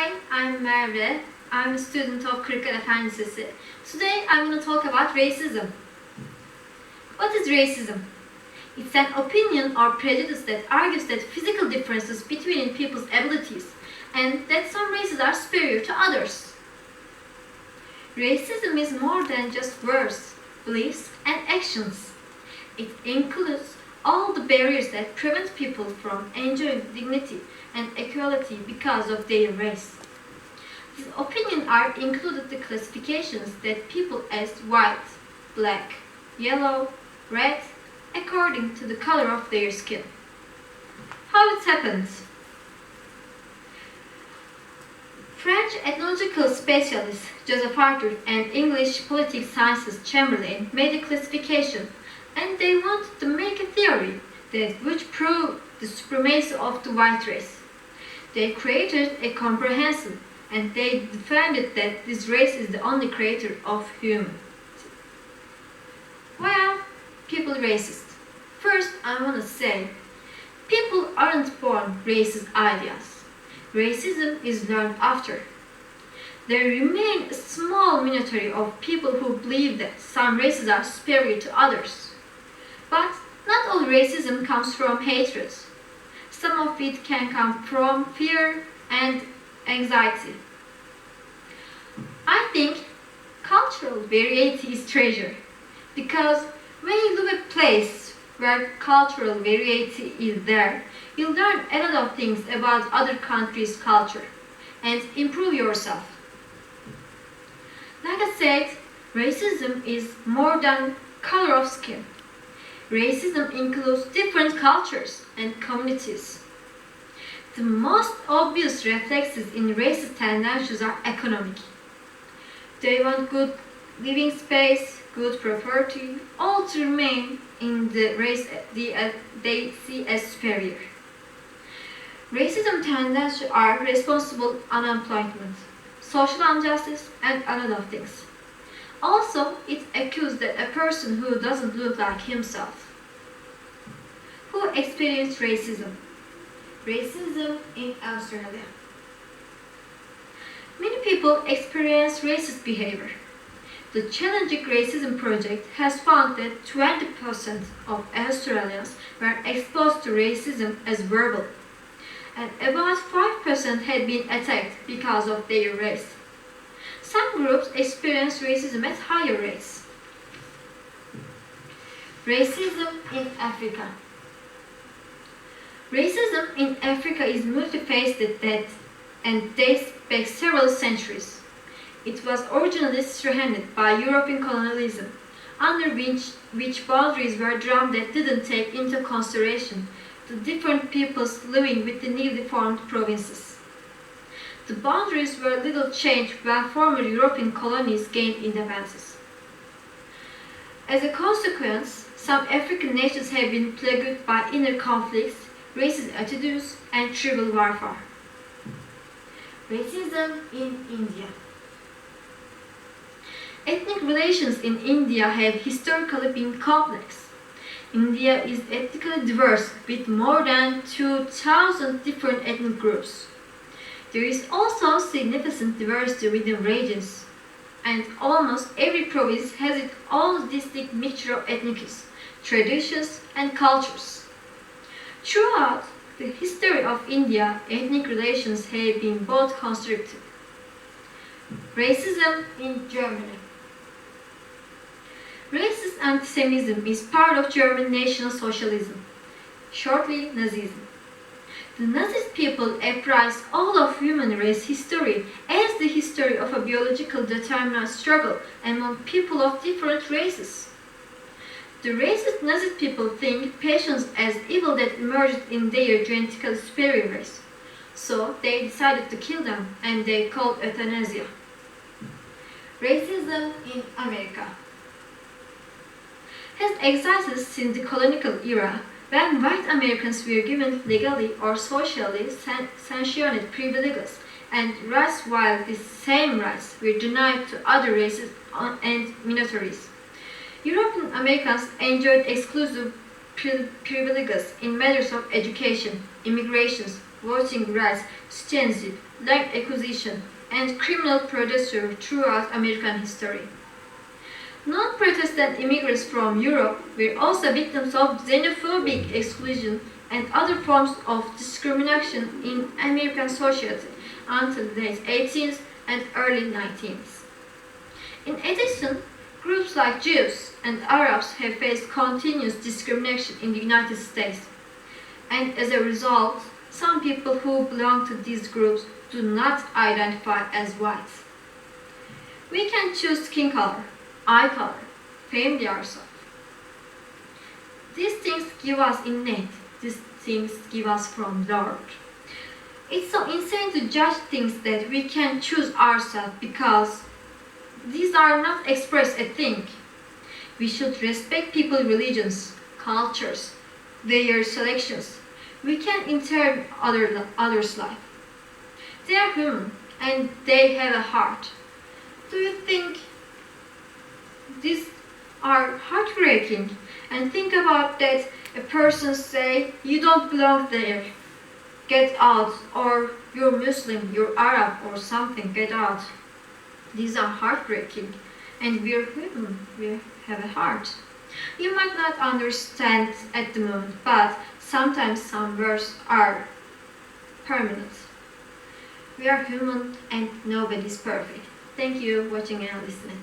Hi, I'm Merve. I'm a student of KIRIKKALE FEN LİSESİ. Today I'm going to talk about racism. What is racism? It's an opinion or prejudice that argues that physical differences between people's abilities and that some races are superior to others. Racism is more than just words, beliefs, and actions. It includes all the barriers that prevent people from enjoying dignity and equality because of their race. These opinions are included the classifications that people as white, black, yellow, red, according to the color of their skin. How it happens? French ethnological specialist Joseph Arthur and English political scientist Chamberlain made a classification, and they wanted to make a theory that would prove the supremacy of the white race. They created a comprehension, and they defended that this race is the only creator of humanity. Why are people racist? First, I want to say, people aren't born racist ideas. Racism is learned after. There remain a small minority of people who believe that some races are superior to others. But not all racism comes from hatred. Some of it can come from fear and anxiety. I think cultural variety is treasure, because when you live a place where cultural variety is there, you learn a lot of things about other countries' culture and improve yourself. Like I said, racism is more than color of skin. Racism includes different cultures and communities. The most obvious reflexes in racist tendencies are economic. They want good living space, good property, all to remain in the race they see as superior. Racism tendencies are responsible unemployment, social injustice, and a lot of things. Also, it accuses that a person who doesn't look like himself. Who experienced racism? Racism in Australia. Many people experience racist behavior. The Challenging Racism Project has found that 20% of Australians were exposed to racism as verbal, and about 5% had been attacked because of their race. Some groups experience racism at higher rates. Racism in Africa. Racism in Africa is multifaceted and dates back several centuries. It was originally spearheaded by European colonialism, under which boundaries were drawn that didn't take into consideration the different peoples living within the newly formed provinces. The boundaries were little changed when former European colonies gained independence. As a consequence, some African nations have been plagued by inner conflicts, racist attitudes, and tribal warfare. Racism in India. Ethnic relations in India have historically been complex. India is ethnically diverse with more than 2,000 different ethnic groups. There is also significant diversity within regions, and almost every province has its own distinct mixture of ethnics, traditions, and cultures. Throughout the history of India, ethnic relations have been both constructive. Racism in Germany. Racist antisemitism is part of German National Socialism, shortly Nazism. The Nazi people appraised all of human race history as the history of a biological determined struggle among people of different races. The racist Nazi people think patients as evil that emerged in their genetically superior race. So they decided to kill them, and they called euthanasia. Racism in America has existed since the colonial era, when white Americans were given legally or socially sanctioned privileges and rights, while the same rights were denied to other races and minorities. European Americans enjoyed exclusive privileges in matters of education, immigration, voting rights, citizenship, land acquisition, and criminal procedure throughout American history. Non-Protestant immigrants from Europe were also victims of xenophobic exclusion and other forms of discrimination in American society until the late 18th and early 19th. In addition, groups like Jews and Arabs have faced continuous discrimination in the United States, and as a result, some people who belong to these groups do not identify as white. We can choose skin color, eye color, family ourselves. These things give us innate, these things give us from Lord. It's so insane to judge things that we can choose ourselves because these are not expressed a thing. We should respect people's religions, cultures, their selections. We can enter others' life. They are human and they have a heart. Do you think these are heartbreaking? And think about that a person say, you don't belong there, get out, or you're Muslim, you're Arab or something, get out. These are heartbreaking, and we're human, we have a heart. You might not understand at the moment, but sometimes some words are permanent. We are human and nobody's perfect. Thank you for watching and listening.